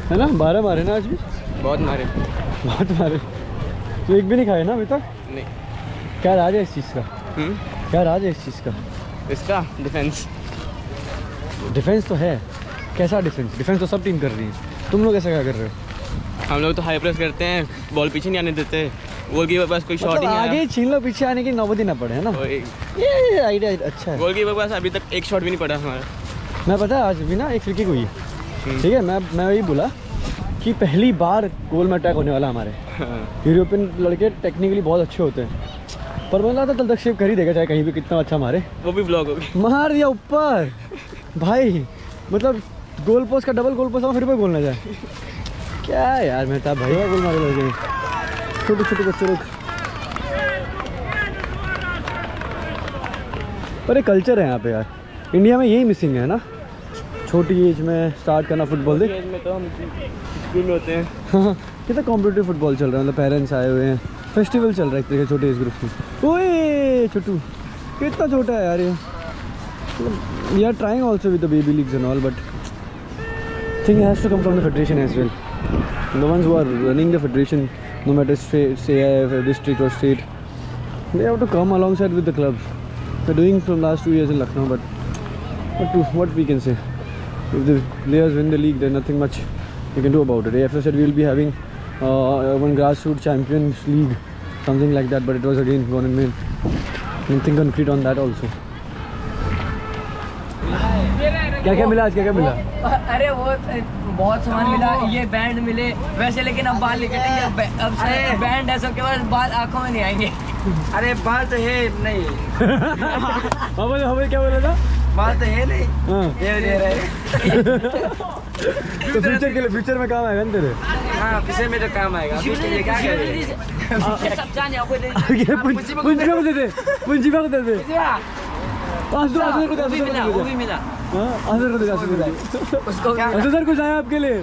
है ना? 12 मारे ना आज भी? बहुत मारे। तो एक भी नहीं खाए ना अभी तक? नहीं। क्या राज है इस चीज़ का? क्या राज है इस चीज़ का? इसका डिफेंस तो है। कैसा डिफेंस? डिफेंस तो सब टीम कर रही है, तुम लोग ऐसा क्या कर रहे हो? हम लोग तो हाई प्रेस करते हैं, बॉल पीछे नहीं आने देते, गोलकीपर पास कोई शॉट मतलब ही नहीं आगे आया। छीन लो, पीछे आने की नौबत ही ना पड़े, है ना? ये आइडिया अच्छा है। गोलकीपर पास अभी तक एक शॉट भी नहीं पड़ा हमारा। मैं पता है आज भी ना एक फ्री किक हुई, ठीक है, मैं वही बोला कि पहली बार गोल में अटैक होने वाला हमारे। यूरोपियन लड़के टेक्निकली बहुत अच्छे होते हैं, पर मैं लगा था तल तक सेव कर ही देगा चाहे कहीं भी कितना अच्छा मारे। वो भी ब्लॉक हो गया, मार दिया ऊपर भाई, मतलब गोल पोस्ट का डबल गोल पोस्ट फिर भी गोल ना जाए। क्या यार मेहता भाई गोल मारे लगे, छोटे छोटे बच्चे लोग। पर एक कल्चर है यहाँ पे यार, इंडिया में यही मिसिंग है ना, छोटी एज में स्टार्ट करना फुटबॉल। देख एज में तो हम स्कूल में होते हैं। हाँ कितना कॉम्पिटिटिव फुटबॉल चल रहा है, मतलब पेरेंट्स आए हुए हैं, फेस्टिवल चल रहा है एक तरीके छोटे एज ग्रुप में। ओए छोटू कितना छोटा है यार ये। We are trying also with the baby leagues and all, but thing has to come from the federation as well. And the ones who are running the federation, no matter say district or state, they have to come alongside with the clubs. They're doing from last 2 years in Lucknow, but what we can say, if the players win the league, there's nothing much we can do about it. AFF said we will be having one grassroots champions league, something like that, but it was again gone in vain. Nothing concrete on that also. क्या क्या मिला आज, क्या क्या मिला? अरे वो बहुत सामान मिला, ये बैंड मिले वैसे, लेकिन अब बाल नहीं कटेंगे, अब से बैंड है सबके पास, बाल आंखों में नहीं आएंगे। अरे बाल तो है नहीं। हमें क्या बोला था? बाल तो है नहीं। हाँ। ये दे रहे। तो फ्यूचर के लिए, फ्यूचर में काम आएगा ना तेरे? हाँ फ्यूचर में तो काम आएगा। अभी के लिए क्या करें? सब जाने आपको दे। पूंजी को दे दे, पूंजी को दे दे। आसुदर को दे, वो भी मिला, वो भी मिला। हाँ आसुदर को दे, उसको आसुदर कुछ आया आपके लिए?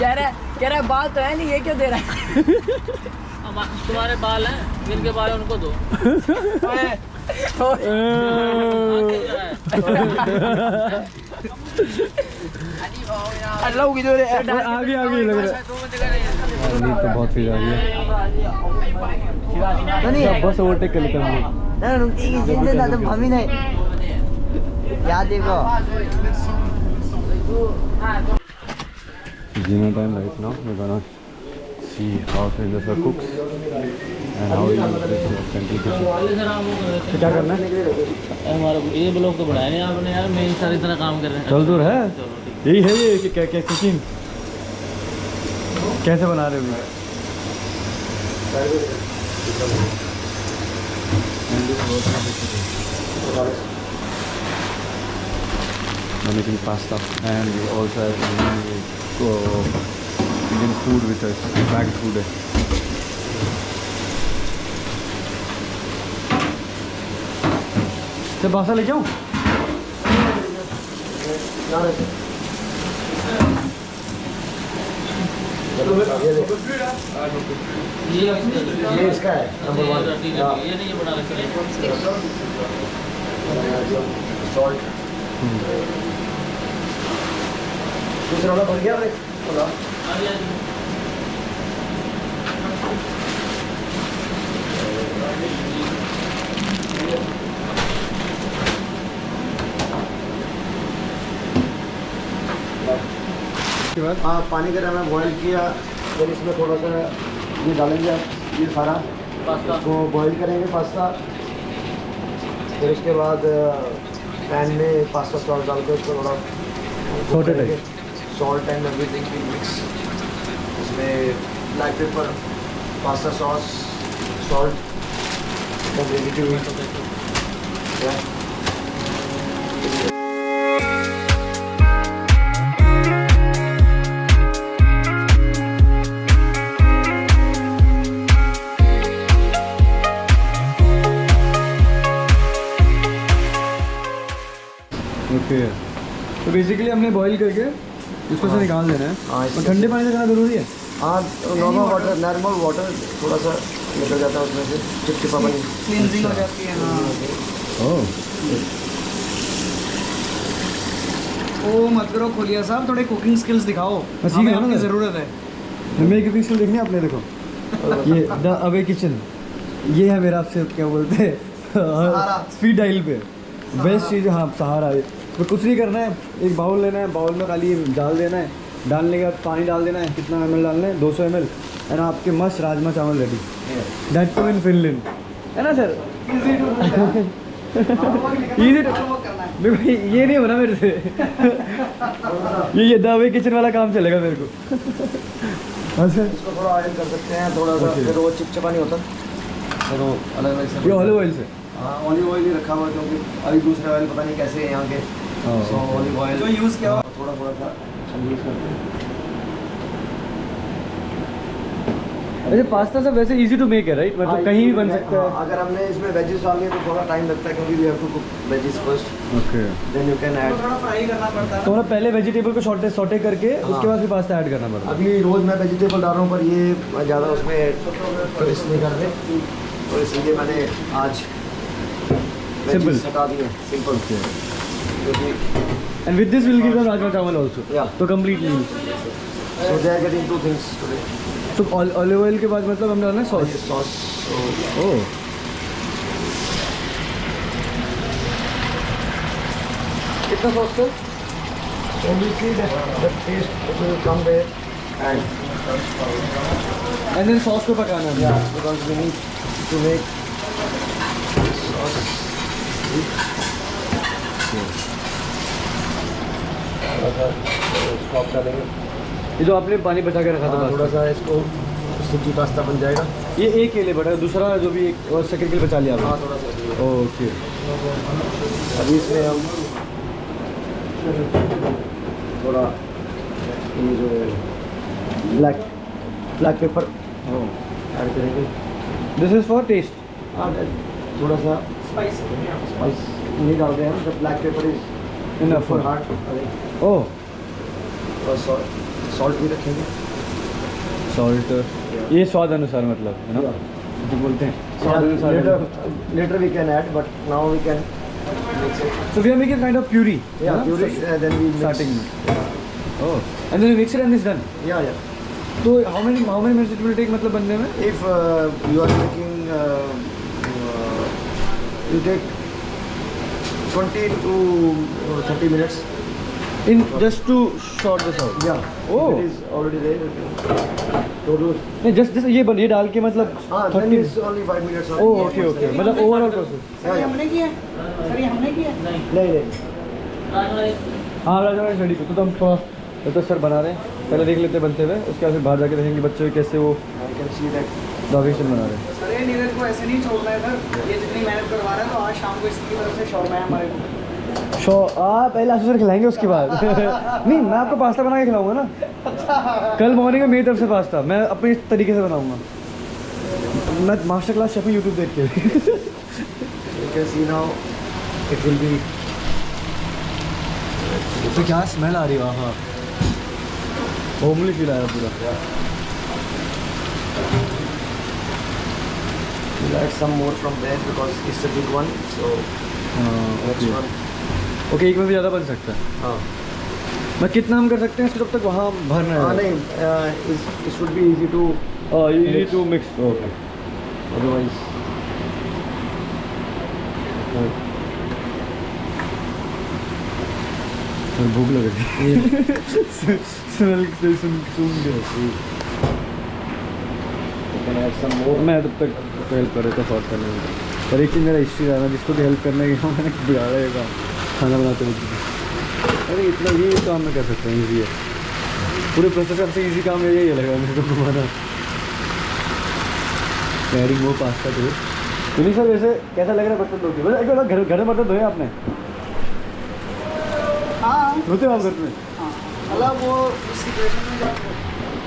कह रहा है बाल तो है नहीं, ये क्यों दे रहा है? तुम्हारे बाल हैं, जिनके बाल हैं उनको दो। अल्लाह की जोरे आगे आगे लग रहा है। तो बहुत फील आ रही है। बस ओवरटेक कर लेते हैं हम लोग। 나는 웅띠기 진짜 나도 범이네. 야 देखो. Dinner time right now. We're gonna see how Minerva cooks and how he uses this central kitchen. तो क्या करना है? हमारा ये ब्लॉग तो बनाया नहीं आपने यार, मेन सारी तरह काम कर रहे हैं। चल दूर है, यही है ये कि क्या क्या कुकिंग कैसे बना रहे हो? We're making pasta and we also have Indian food with us, bagged food है। तो पास्ता लेके आऊँ? ये इसका है नंबर 1। ये नहीं, ये बड़ा रखा सॉल्ट दूसरा वाला भर गया आपने? हाँ पानी का हमने बॉईल किया, फिर इसमें थोड़ा सा ये डालेंगे, ये सारा पास्ता को बॉईल करेंगे पास्ता। फिर उसके बाद पैन में पास्ता सॉस डाल के उसको थोड़ा सॉल्ट एंड एवरीथिंग मिक्स। इसमें black pepper, pasta sauce, salt ready to eat. Okay, तो बेसिकली हमने बॉईल करके इसको से निकाल देना है। हाँ, और ठंडे पानी से करना ज़रूरी है? हाँ नॉर्मल वाटर, नॉर्मल वाटर थोड़ा सा निकल जाता है उसमें से, चिपचिपा पानी क्लींजिंग हो जाती है। हाँ ओह ओ मत करो खोलिया साहब, थोड़े कुकिंग स्किल्स दिखाओ, सीख हमें रहा हूँ आपकी ना। ज़रूरत है। मेरी कुकिंग स्किल देखनी है आपने, देखो ये द अवे किचन, ये है मेरा, आपसे क्या बोलते हैं स्पीड डायल पे बेस्ट चीज़ है। हाँ सहारा है, तो कुछ नहीं करना है, एक बाउल लेना है, बाउल में खाली डाल देना है, डालने के बाद पानी डाल देना है, कितना ml डालना है? 200 ml, एंड आपके मस्त राजमा चावल ready. That too in Finland, है ना सर? इजी टू, देखो ये नहीं होना मेरे से। ये दावे किचन वाला काम चलेगा मेरे को। हाँ सर, इसको थोड़ा ऑयल कर सकते हैं, थोड़ा सा, फिर वो चिपचिपा नहीं होता, फिर वो अलग अलग से। ये ऑलिव ऑयल से? हाँ ऑलिव ऑयल ही रखा हुआ है, क्योंकि अभी दूसरे ऑयल पता नहीं कैसे है यहाँ के। सो ऑलिव ऑयल जो यूज़ किया थोड़ा थोड़ा सा यूज़ करते हैं। अच्छा पास्ता सब वैसे इजी टू मेक है राइट, मतलब कहीं भी बन सकता है? अगर हमने इसमें वेजेस डाल दिए तो थोड़ा टाइम लगता है, क्योंकि we have to cook veggies first, okay. Then you can add. थोड़ा फ्राई करना पड़ता है। तो मतलब पहले वेजिटेबल को सॉटे करके उसके बाद फिर पास्ता ऐड करना पड़ता है? अभी रोज़ मैं वेजिटेबल डाल रहा हूँ, पर ये ज़्यादा उसमें ट्विस्ट नहीं कर रहे, तो इसलिए मैंने आज Simple. हटा दिए, सिंपल। क्योंकि and with this will give them rajma chawal also, Yeah. तो complete meal. So they are getting 2 things today. तो ऑलिव ऑयल के बाद मतलब हम डालना है सॉस? सॉस। ओह कितना sauce sir? And we see that the taste will come there, and and then sauce को पकाना है? yeah, because we need to make sauce. सा स्टॉक डालेंगे। ये जो आपने पानी बचा के रखा था हाँ, थोड़ा सा इसको स्टिकी पास्ता बन जाएगा। ये एक के लिए बटा, दूसरा जो भी एक और सेकंड के लिए बचा लिया आपने? हाँ, थोड़ा सा। ओके। अभी इसमें हम थोड़ा ये जो ब्लैक पेपर ऐड करेंगे। This is for taste. हाँ, थोड़ा सा स्पाइस नहीं डाल रहे हैं, जब black pepper is enough for heart. ओह, और सॉल्ट भी रखेंगे। सॉल्ट ये स्वाद अनुसार मतलब है ना, जो बोलते हैं स्वाद अनुसार। Later we can add, but now we can mix it. So we are making kind of puree. Yeah, puree, then we mix. Starting में. Oh, and then we mix it and it's done. Yeah. तो how many minutes it will take मतलब बनने में? If you are making, you take 20 to 30 minutes. In just to sort this out. Yeah. Oh. If it is already there. So do. नहीं just ये डाल के मतलब हाँ, then 30. it's only 5 minutes. Oh, okay. मतलब overall process. Yeah. हमने किया sir, ये हमने किया। नहीं। हाँ राजा भाई रेडी तो हम थोड़ा तो सर बना रहे हैं, पहले देख लेते हैं बनते हुए, उसके बाद फिर बाहर जाके देखेंगे बच्चे कैसे वो I can see that. डावेशन बना रहे हैं। सर ये नीरज को ऐसे नहीं छोड़ना है सर, ये जितनी मेहनत करवा रहा है तो आज शाम को इसकी तरफ से शौक है हमारे को। पहले आसू सर खिलाएंगे उसके बाद। नहीं, मैं आपको पास्ता बना के खिलाऊंगा ना कल मॉर्निंग में, मेरी तरफ से पास्ता मैं अपने तरीके से बनाऊंगा। मैं मास्टर क्लास शेफ यूट्यूब देख के। You can see now it will be. तो क्या स्मेल आ रही है वहाँ, होमली फील आ रहा है पूरा। We'll add some more from there because it's a big one. So next one. Okay, एक में भी ज़्यादा बन सकता है। हाँ। मैं कितना हम कर सकते हैं इसको जब तक वहाँ भरना है? हाँ नहीं, it should be easy to. easy to mix. Okay, Otherwise. भूख लग रही है। स्मेल से सुन के You can add some more. मैं तब तक हेल्प कर रहा था सॉर्ट करने में। पर एक चीज़ मेरा हिस्ट्री रहा ना, जिसको भी हेल्प करने के मैंने बिगाड़ा है काम, खाना बनाते वक्त। अरे इतना ये काम मैं कर सकता हूँ, ईजी है पूरे प्रोसेस। सबसे ईजी काम यही लगा मेरे को घुमाना। एडिंग वो पास्ता तो नहीं सर, वैसे कैसा लग रहा है बर्तन धो के? एक बार घर में बर्तन धोए आपने? हाँ धोते हो आप घर में? मतलब वो सिचुएशन में जब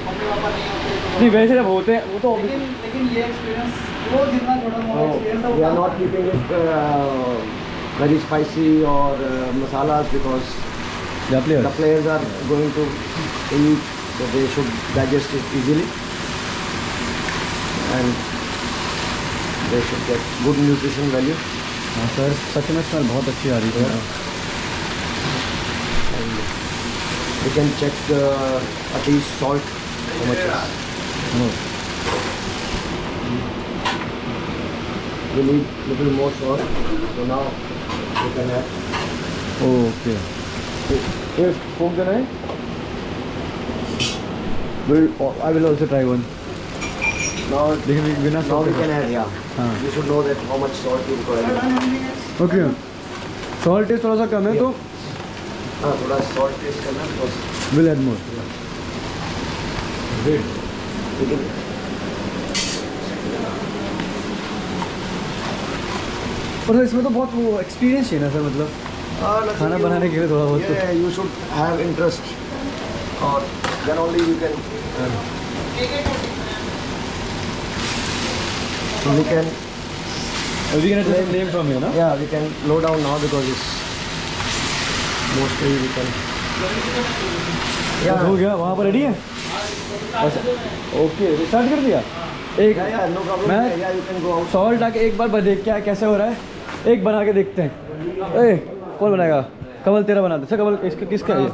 मम्मी पापा नहीं होते नहीं, वैसे जब होते हैं वो तो लेकिन ये एक्सपीरियंस वो जितना छोटा मोटा experience We are not keeping it very spicy or masalas because the players are going to eat, so they should digest it easily and they should get good nutrition value. हाँ sir, सच में smell बहुत अच्छी आ रही है। And you can check at least salt how much is. We need little more salt, so now you can add. Okay, ये फोक देना है? I will also try one. Now, लेकिन बिना now salt we के- can add, yeah. हाँ। You should know that how much salt you require. Okay, salt test थोड़ा सा कम है तो हाँ, थोड़ा salt taste करना because विल ऐड मोर। लेकिन और इसमें तो बहुत वो एक्सपीरियंस है ना सर, मतलब खाना बनाने के लिए थोड़ा बहुत तो- yeah, you should have interest or then only you can so we can we can take name from here ना? yeah we can low down now because it's mostly we can हो गया, वहाँ पर रेडी है? Okay, start कर दिया। एक yeah no problem मैं yeah you can go out. Salt आके एक बार देख क्या कैसे हो रहा है, एक बना के देखते हैं। ए कौन बनाएगा? कमल तेरा बना दे। अच्छा कमल, इसका किसका है?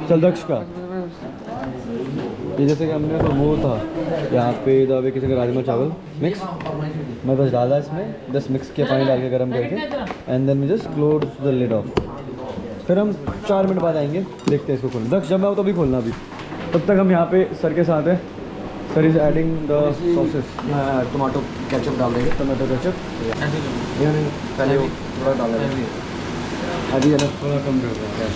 चल दक्ष का। ये जैसे कि हमने तो वो था यहाँ पे दबे किसी का राजमा चावल मिक्स, मैं बस डाला इसमें, जस्ट मिक्स किया पानी डाल के गर्म करके, and then we just close the lid off. फिर हम 4 मिनट बाद आएंगे, देखते हैं इसको खोलना। दक्ष जब मैं हो तो भी खोलना अभी, तब तक हम यहाँ पे सर के साथ हैं। Sir is adding the sauces, tomato ketchup डाल देंगे। Tomato ketchup. नहीं पहले वो थोड़ा डाल देंगे। अभी है ना, थोड़ा कम कर रहा है।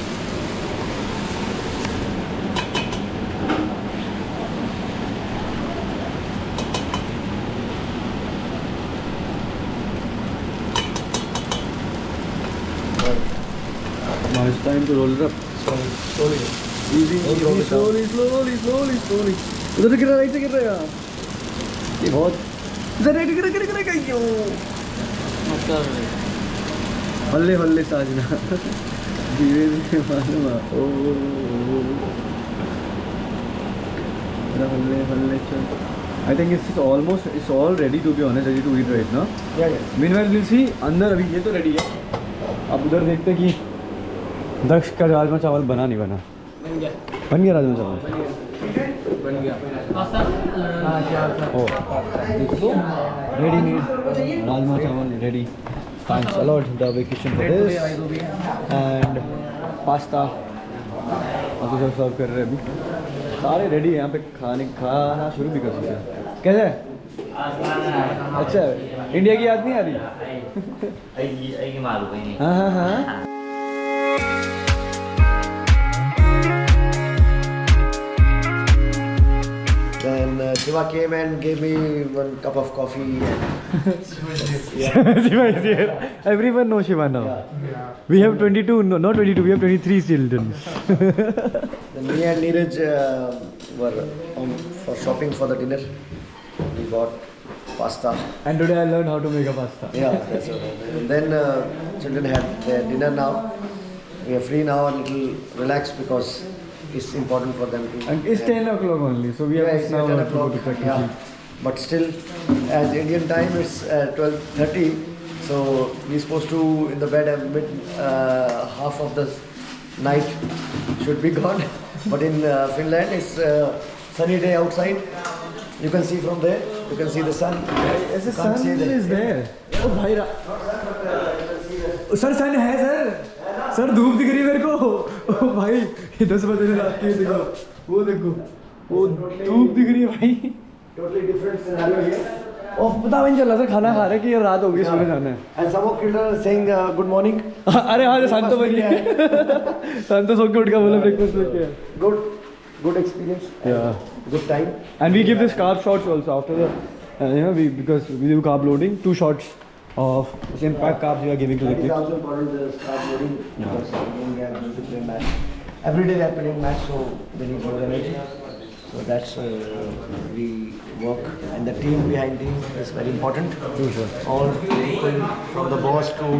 Now it's time to roll it up. Slowly. Easy, easy, slowly, slowly, slowly, slowly. उधर से गिर रहा है, राइट से गिर रहा है यार। ये बहुत इधर राइट गिर क्यों? हल्ले हल्ले साजना। धीरे धीरे मालूम ओ हल्ले हल्ले चल। I think it's all ready to be honest, ready to eat right now. Yeah. Meanwhile we'll see अंदर अभी ये तो ready है। अब उधर देखते कि दक्ष का राजमा चावल बना नहीं बना। बन गया राजमा चावल। Oh, ready made राजमा चावल ready. Thanks a lot the kitchen for this and pasta. अभी सब सर्व कर रहे हैं अभी। सारे रेडी हैं यहाँ पे खाना शुरू भी कर सकते हैं। कैसे है? अच्छा है। इंडिया की याद नहीं आ रही? हाँ हाँ हाँ। Then Shiva came and gave me one cup of coffee. Shiva is here. Everyone knows Shiva now. Yeah. We have 22, no, not 22, we have 23 children. Then me and Neeraj were for shopping for the dinner. We bought pasta. And today I learned how to make a pasta. Yeah, that's right. And then children had their dinner now. We are free now, a little relaxed because it's important for them to. And it's 10 o'clock only, so we have it's now 10 to go o'clock. to practice. Yeah. But still, as Indian time, it's 12:30. So we're supposed to in the bed half of the night should be gone. But in Finland, it's sunny day outside. You can see from there. You can see the sun. Yes, the sun is there. Oh, bhai. Sir, sun है sir. Sir धूप दिख रही है मेरे को। ओ भाई ये 10 बजे रात की देखो वो धूप दिख रही है भाई। Totally different scenario here. ओ पता भी नहीं चल रहा सर खाना खा रहे कि ये रात होगी सोने जाना है। And some of children are saying good morning. अरे हाँ शांत तो बनी है। शांत तो सो के उठ के बोला ब्रेकफास्ट में क्या? Good experience. Yeah. Good time. And we give this carb shots also after the because we do carb loading 2 shots of same pack carbs we are giving to the It is kids. also important to start loading because when they are going to play match. Every day they are playing match, so they need more energy. So that's we work, and the team behind team is very important. True, sir. All people from the boss to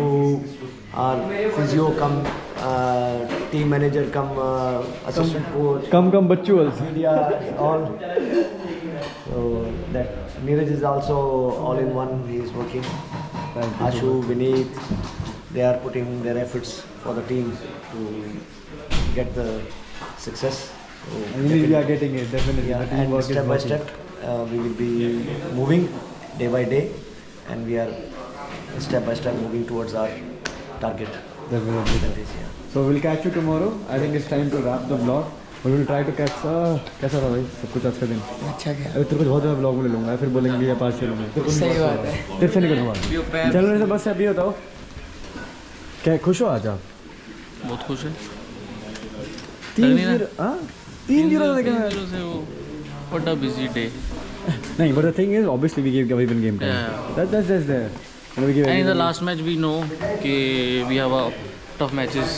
our physio come, team manager come, assistant coach, Come bachchu also. media, all. So that Neeraj is also all in one. He is working. Ashu, Vineet, they are putting their efforts for the team to get the success. So We are getting it definitely. yeah, The teamwork and is step by working. step, we will be moving day by day, and we are step by step moving towards our target. Definitely. That is, yeah. So we'll catch you tomorrow. I think it's time to wrap the vlog. We will try to catch. कैसा रहा भाई सब कुछ आज का दिन? अच्छा क्या? अरे तेरे को बहुत ज़्यादा vlog में ले लूँगा फिर बोलेंगे ये पास से लूँगा। सही बात है। तेरे से नहीं करूँगा। चलो नहीं तो बस अभी बताओ। क्या खुश हो आज आप? बहुत खुश है। 3-0 हाँ 3-0 लेकिन से वो what a busy day. नहीं but the thing is obviously we give even game time. Yeah. That's there. And we give And in the everything. last match we know कि we have a tough matches.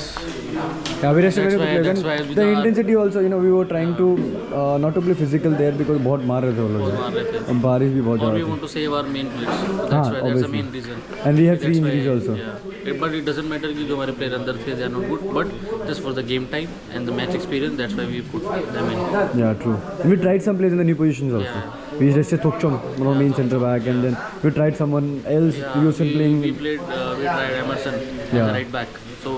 Yeah, we rested That's very why- quickly. that's why And with the our- intensity also, you know, we were trying to not to play physical there because बहुत मार रहे थे वो बहुत मार लोग। रहे थे। और बारिश भी बहुत Or we ज़्यादा want to save our main players. So हाँ, that's why that's the obviously. main reason. And we have That's 3 why- injuries also. Yeah. But it doesn't matter कि जो हमारे player अंदर थे they are not good. But just for the game time and the match experience, that's why we put them in. Yeah, true. We tried some players in the new positions also. Yeah. We rested Thokchom, main centre back, and then we tried someone else. Yeah, We were playing. we tried Emerson as Yeah. a right back. So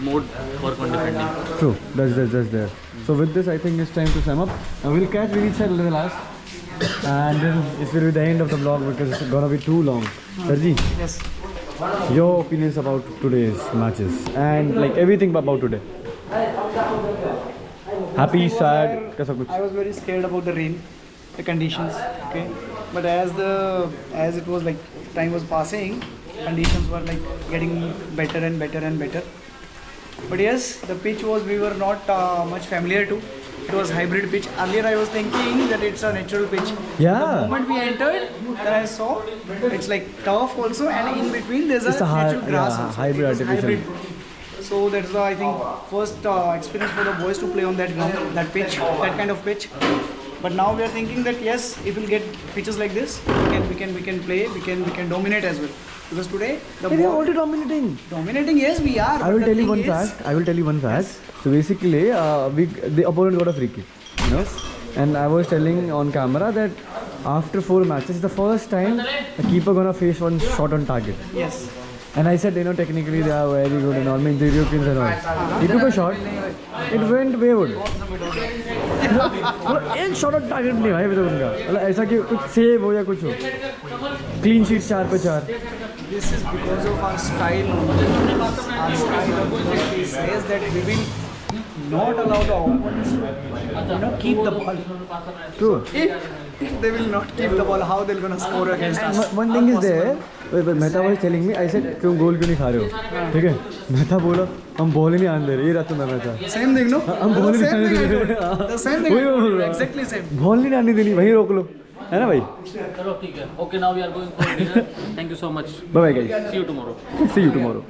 more work on defending. True. That's there. So with this, I think it's time to sum up. We'll catch Vinit a little last, and then it will be the end of the vlog because it's gonna be too long. Sarji, Yes. your opinions about today's matches and like everything about today. Happy, sad, कैसा कुछ? I was very scared about the rain, the conditions. Okay, but as it was like time was passing, conditions were like getting better and better and better. But yes, the pitch we were not much familiar to. It was hybrid pitch. Earlier I was thinking that it's a natural pitch. Yeah. The moment we entered, then I saw it's like turf also, and in between there's It's a natural grass also. hybrid It was artificial. So that's the, I think, first experience for the boys to play on that ground, that pitch, that kind of pitch. But now we are thinking that yes, if we'll get pitches like this, we can play, we can dominate as well. Because today the They are ball, already dominating. yes, we are. I will tell you one fact. So basically, the opponent got a free kick, you know. And I was telling on camera that after 4 matches, it's the first time a keeper gonna face one shot on target. Yes. And I said, you know, technically they are very good and all, means the Europeans and all. He took a shot, it went wayward. एक shot on target नहीं भाई मतलब उनका, मतलब ऐसा कि कुछ save हो या कुछ हो, क्लीन शीट 4 पे 4. This is because of our style. Our style of play says that we will not allow the opponents to keep the ball. True. If they will not keep the ball, how they're gonna score against us? One thing is there. Mehta was telling me, I said, तुम गोल क्यों नहीं खा रहे हो? ठीक है? Mehta बोला, हम बॉल ही नहीं आने दे रहे. ये रात में Mehta. Same thing, no? हम बॉल ही नहीं आने दे रहे. The same thing. Exactly same. Ball नहीं आने देनी, वहीं रोक लो, है ना भाई? चलो ठीक है. Okay, now we are going for dinner. Thank you so much. Bye bye guys. See you tomorrow. See you tomorrow.